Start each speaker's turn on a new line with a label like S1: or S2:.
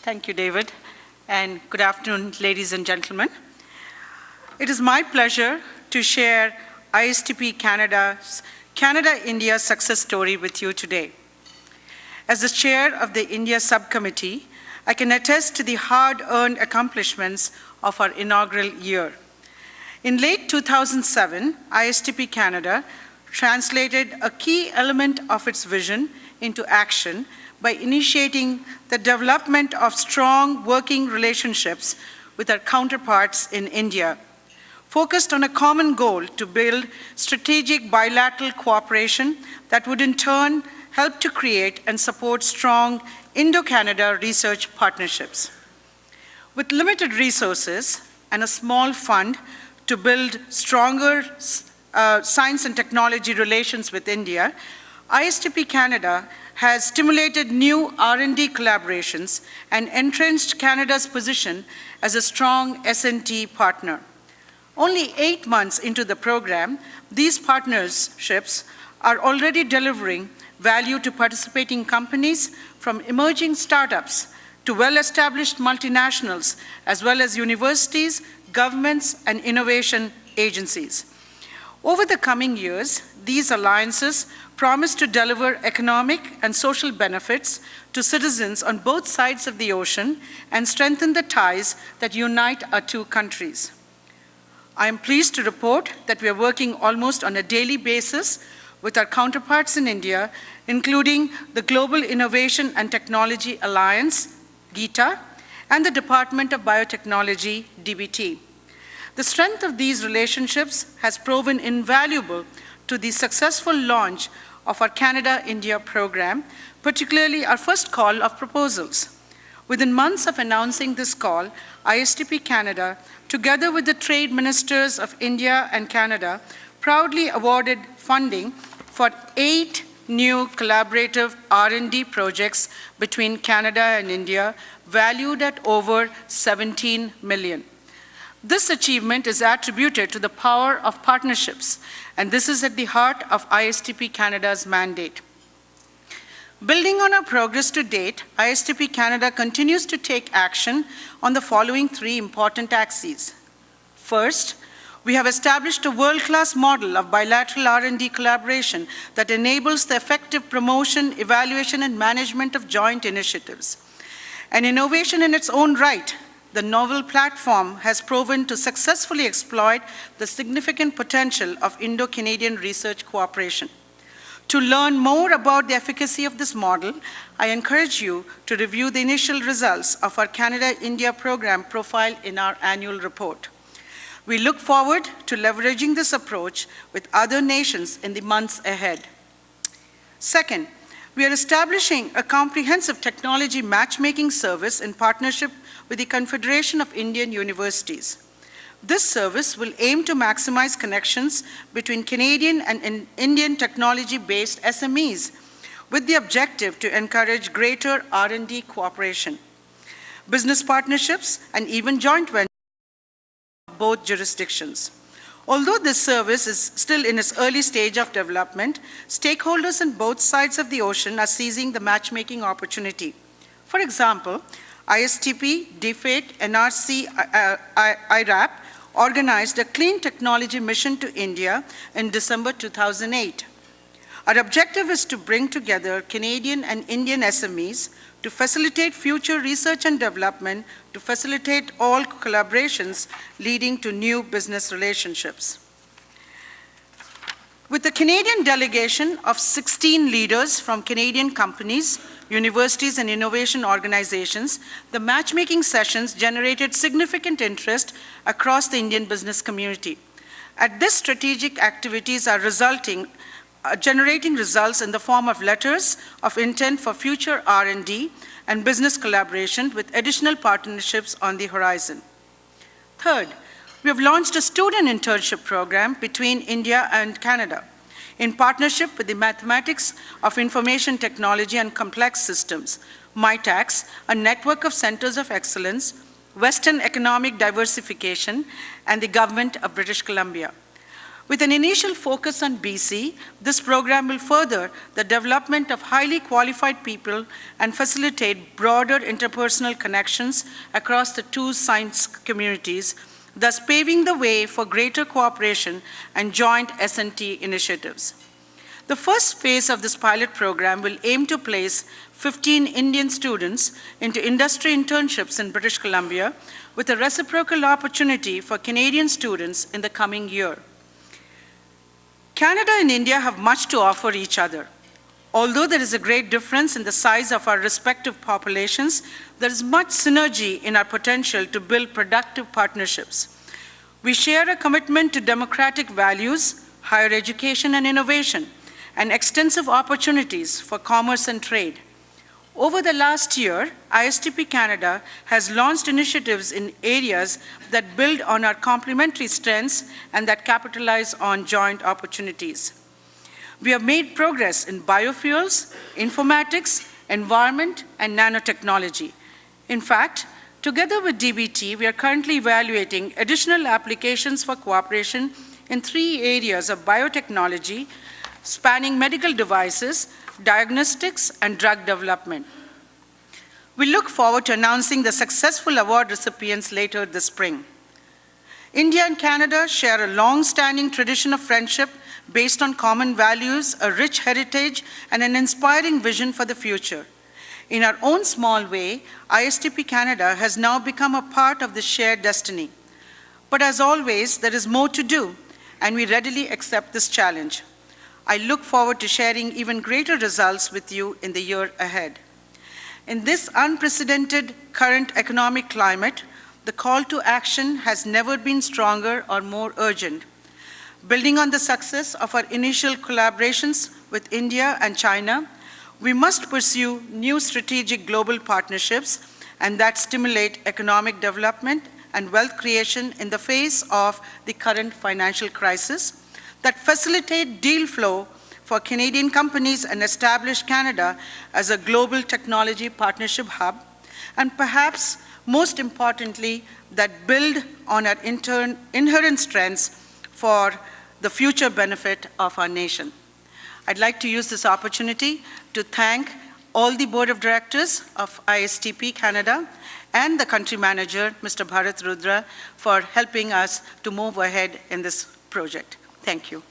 S1: Thank you, David, and good afternoon, ladies and gentlemen. It is my pleasure to share ISTP Canada's Canada-India success story with you today. As the chair of the India subcommittee, I can attest to the hard-earned accomplishments of our inaugural year. In late 2007, ISTP Canada translated a key element of its vision into action by initiating the development of strong working relationships with our counterparts in India, focused on a common goal to build strategic bilateral cooperation that would in turn help to create and support strong Indo-Canada research partnerships. With limited resources and a small fund to build stronger science and technology relations with India, ISTP Canada has stimulated new R&D collaborations and entrenched Canada's position as a strong S&T partner. Only 8 months into the program, these partnerships are already delivering value to participating companies, from emerging startups to well-established multinationals, as well as universities, governments, and innovation agencies. Over the coming years, these alliances promise to deliver economic and social benefits to citizens on both sides of the ocean and strengthen the ties that unite our two countries. I am pleased to report that we are working almost on a daily basis with our counterparts in India, including the Global Innovation and Technology Alliance, GITA, and the Department of Biotechnology, DBT. The strength of these relationships has proven invaluable to the successful launch of our Canada-India program, particularly our first call of proposals. Within months of announcing this call, ISTP Canada, together with the trade ministers of India and Canada, proudly awarded funding for 8 new collaborative R&D projects between Canada and India, valued at over $17 million. This achievement is attributed to the power of partnerships, and this is at the heart of ISTP Canada's mandate. Building on our progress to date, ISTP Canada continues to take action on the following 3 important axes. First, we have established a world-class model of bilateral R&D collaboration that enables the effective promotion, evaluation, and management of joint initiatives. An innovation in its own right, the novel platform has proven to successfully exploit the significant potential of Indo-Canadian research cooperation. To learn more about the efficacy of this model, I encourage you to review the initial results of our Canada-India program profile in our annual report. We look forward to leveraging this approach with other nations in the months ahead. Second, we are establishing a comprehensive technology matchmaking service in partnership with the Confederation of Indian Universities. This service will aim to maximize connections between Canadian and Indian technology-based SMEs with the objective to encourage greater R&D cooperation, business partnerships, and even joint ventures of both jurisdictions. Although this service is still in its early stage of development, stakeholders on both sides of the ocean are seizing the matchmaking opportunity. For example, ISTP, DFATE, NRC, IRAP organized a clean technology mission to India in December 2008. Our objective is to bring together Canadian and Indian SMEs to facilitate future research and development, to facilitate all collaborations leading to new business relationships. With the Canadian delegation of 16 leaders from Canadian companies, universities, and innovation organizations, the matchmaking sessions generated significant interest across the Indian business community. At this, strategic activities are generating results in the form of letters of intent for future R&D and business collaboration, with additional partnerships on the horizon. Third, we have launched a student internship program between India and Canada in partnership with the Mathematics of Information Technology and Complex Systems, MITACS, a network of centers of excellence, Western Economic Diversification, and the Government of British Columbia. With an initial focus on BC, this program will further the development of highly qualified people and facilitate broader interpersonal connections across the two science communities, thus paving the way for greater cooperation and joint S&T initiatives. The first phase of this pilot program will aim to place 15 Indian students into industry internships in British Columbia, with a reciprocal opportunity for Canadian students in the coming year. Canada and India have much to offer each other. Although there is a great difference in the size of our respective populations, there is much synergy in our potential to build productive partnerships. We share a commitment to democratic values, higher education and innovation, and extensive opportunities for commerce and trade. Over the last year, ISTP Canada has launched initiatives in areas that build on our complementary strengths and that capitalize on joint opportunities. We have made progress in biofuels, informatics, environment, and nanotechnology. In fact, together with DBT, we are currently evaluating additional applications for cooperation in 3 areas of biotechnology, spanning medical devices, diagnostics, and drug development. We look forward to announcing the successful award recipients later this spring. India and Canada share a long-standing tradition of friendship based on common values, a rich heritage, and an inspiring vision for the future. In our own small way, ISTP Canada has now become a part of this shared destiny. But as always, there is more to do, and we readily accept this challenge. I look forward to sharing even greater results with you in the year ahead. In this unprecedented current economic climate, the call to action has never been stronger or more urgent. Building on the success of our initial collaborations with India and China, we must pursue new strategic global partnerships and that stimulate economic development and wealth creation in the face of the current financial crisis, that facilitate deal flow for Canadian companies and establish Canada as a global technology partnership hub, and perhaps most importantly, that build on our inherent strengths for the future benefit of our nation. I'd like to use this opportunity to thank all the board of directors of ISTP Canada and the country manager, Mr. Bharat Rudra, for helping us to move ahead in this project. Thank you.